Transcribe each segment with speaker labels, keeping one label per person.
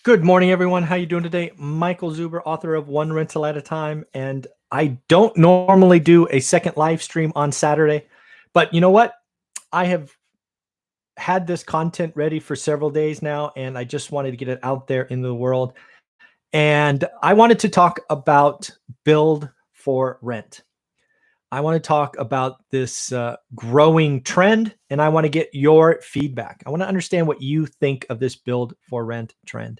Speaker 1: Good morning, everyone. How you doing today? Michael Zuber, author of One Rental at a Time. And I don't normally do a second live stream on Saturday, but you know what? I have had this content ready for several days now, and I just wanted to get it out there in the world. And I wanted to talk about build for rent. I want to talk about this growing trend, and I want to get your feedback. I want to understand what you think of this build for rent trend.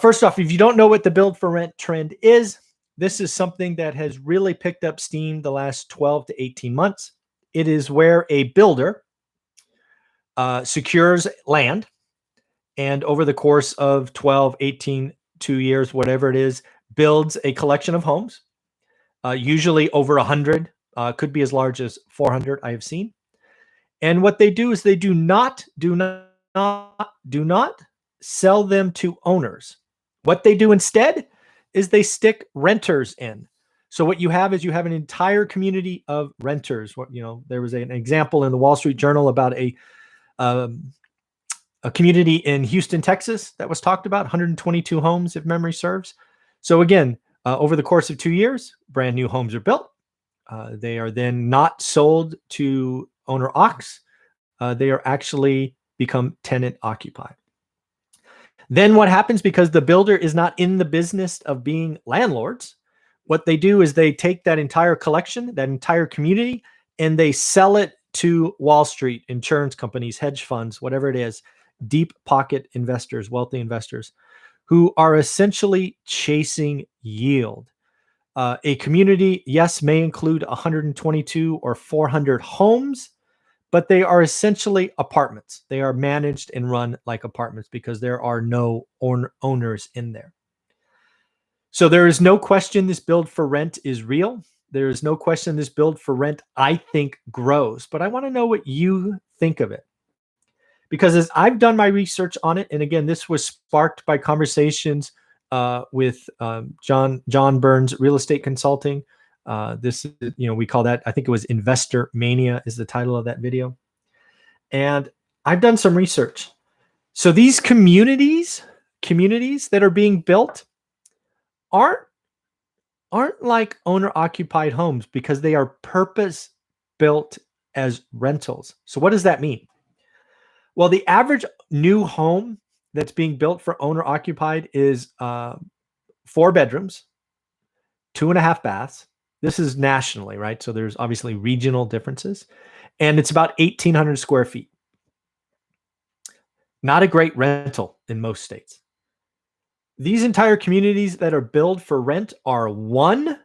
Speaker 1: First off, if you don't know what the build for rent trend is, this is something that has really picked up steam the last 12 to 18 months. It is where a builder secures land, and over the course of 12, 18, 2 years, whatever it is, builds a collection of homes, usually over 100, could be as large as 400 I have seen. And what they do is they do not sell them to owners. What they do instead is they stick renters in. So what you have is you have an entire community of renters. There was an example in the Wall Street Journal about a community in Houston, Texas that was talked about, 122 homes, if memory serves. So again, over the course of 2 years, brand new homes are built. They are then not sold to owner occs. They are actually become tenant occupied. Then what happens, because the builder is not in the business of being landlords, what they do is they take that entire collection, that entire community, and they sell it to Wall Street, insurance companies, hedge funds, whatever it is, deep pocket investors, wealthy investors, who are essentially chasing yield. A community, yes, may include 122 or 400 homes, but they are essentially apartments. They are managed and run like apartments because there are no owners in there. So there is no question this build for rent is real. There is no question this build for rent, I think, grows. But I want to know what you think of it. Because as I've done my research on it, and again, this was sparked by conversations with John Burns Real Estate Consulting. This, we call that, I think it was Investor Mania is the title of that video. And I've done some research. So these communities that are being built aren't like owner occupied homes because they are purpose built as rentals. So what does that mean? Well, the average new home that's being built for owner occupied is 4 bedrooms, 2.5 baths. This is nationally, right? So there's obviously regional differences. And it's about 1,800 square feet. Not a great rental in most states. These entire communities that are built for rent are 1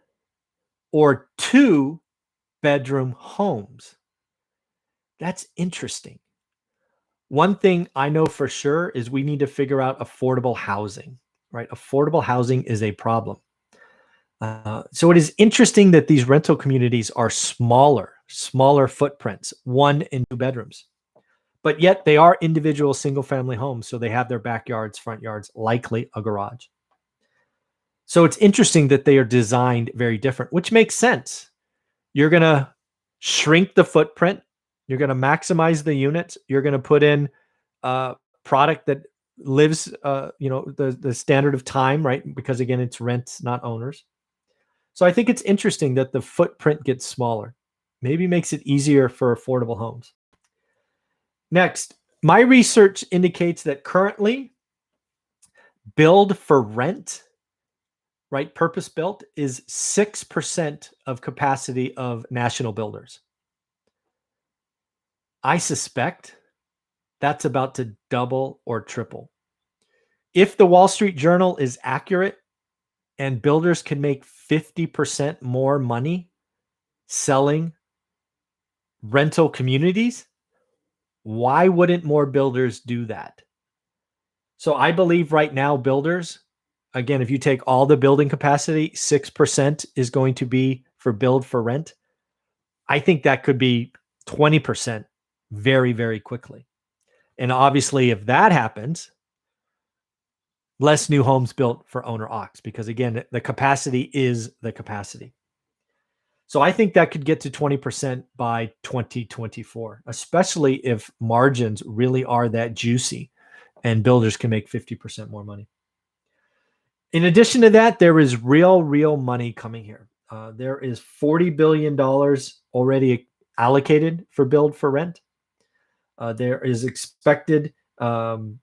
Speaker 1: or 2 bedroom homes. That's interesting. One thing I know for sure is we need to figure out affordable housing, right? Affordable housing is a problem. So it is interesting that these rental communities are smaller footprints, 1 and 2 bedrooms, but yet they are individual single family homes. So they have their backyards, front yards, likely a garage. So it's interesting that they are designed very different, which makes sense. You're going to shrink the footprint. You're going to maximize the units. You're going to put in product that lives, the standard of time, right? Because again, it's rents, not owners. So I think it's interesting that the footprint gets smaller. Maybe makes it easier for affordable homes. Next, my research indicates that currently build for rent, right, purpose built, is 6% of capacity of national builders. I suspect that's about to double or triple. If the Wall Street Journal is accurate and builders can make 50% more money selling rental communities, why wouldn't more builders do that? So I believe right now builders, again, if you take all the building capacity, 6% is going to be for build for rent. I think that could be 20% very, very quickly. And obviously, if that happens, less new homes built for owner occs, because again, the capacity is the capacity. So I think that could get to 20% by 2024, especially if margins really are that juicy and builders can make 50% more money. In addition to that, there is real money coming here. There is $40 billion already allocated for build for rent. There is expected, and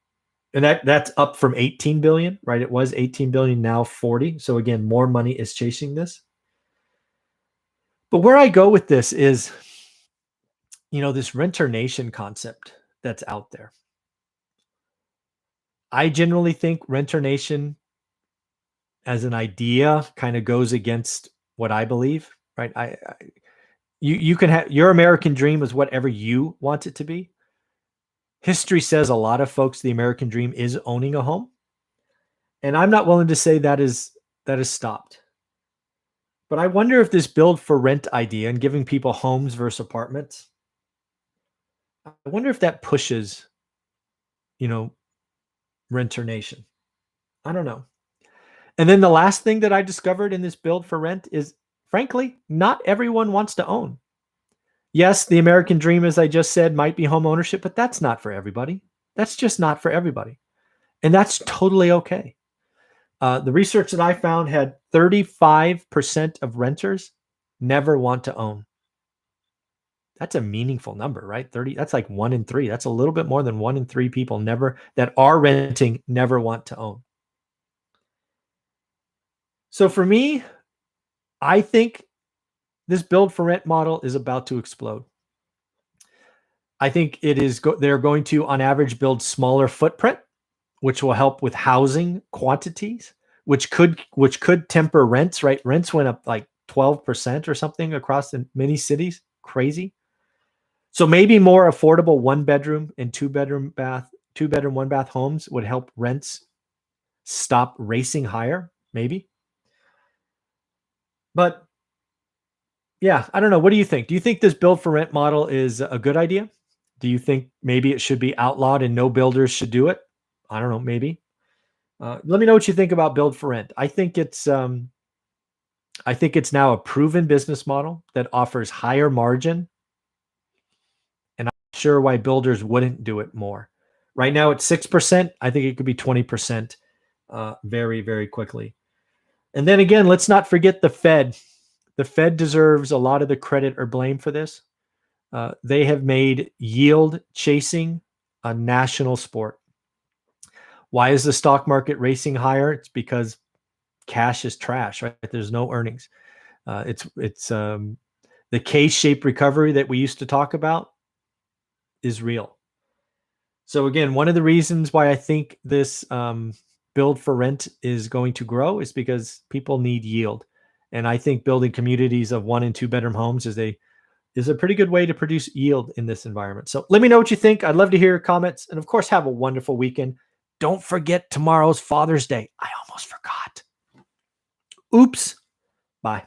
Speaker 1: that's up from 18 billion, right? It was 18 billion, now 40. So again, more money is chasing this. But where I go with this is, this renter nation concept that's out there. I generally think renter nation as an idea kind of goes against what I believe, right? You can have your American dream is whatever you want it to be. History says a lot of folks, the American dream is owning a home. And I'm not willing to say that is stopped. But I wonder if this build for rent idea and giving people homes versus apartments, I wonder if that pushes, renter nation. I don't know. And then the last thing that I discovered in this build for rent is, frankly, not everyone wants to own. Yes, the American dream, as I just said, might be home ownership, but that's not for everybody. That's just not for everybody. And that's totally okay. The research that I found had 35% of renters never want to own. That's a meaningful number, right? 30, that's like 1 in 3. That's a little bit more than 1 in 3 people that are renting never want to own. So for me, I think this build for rent model is about to explode. I think it is. They're going to, on average, build smaller footprint, which will help with housing quantities, which could temper rents. Right, rents went up like 12% or something across the many cities. Crazy. So maybe more affordable 1-bedroom and 2-bedroom, 1-bath homes would help rents stop racing higher. Maybe. But yeah, I don't know. What do you think? Do you think this build for rent model is a good idea? Do you think maybe it should be outlawed and no builders should do it? I don't know. Maybe. Let me know what you think about build for rent. I think it's now a proven business model that offers higher margin, and I'm not sure why builders wouldn't do it more. Right now it's 6%. I think it could be 20% very, very quickly. And then again, let's not forget the Fed. The Fed deserves a lot of the credit or blame for this. They have made yield chasing a national sport. Why is the stock market racing higher? It's because cash is trash, right? There's no earnings. It's the K-shaped recovery that we used to talk about is real. So again, one of the reasons why I think this build for rent is going to grow is because people need yield. And I think building communities of 1 and 2-bedroom homes is a pretty good way to produce yield in this environment. So let me know what you think. I'd love to hear your comments. And of course, have a wonderful weekend. Don't forget tomorrow's Father's Day. I almost forgot. Oops. Bye.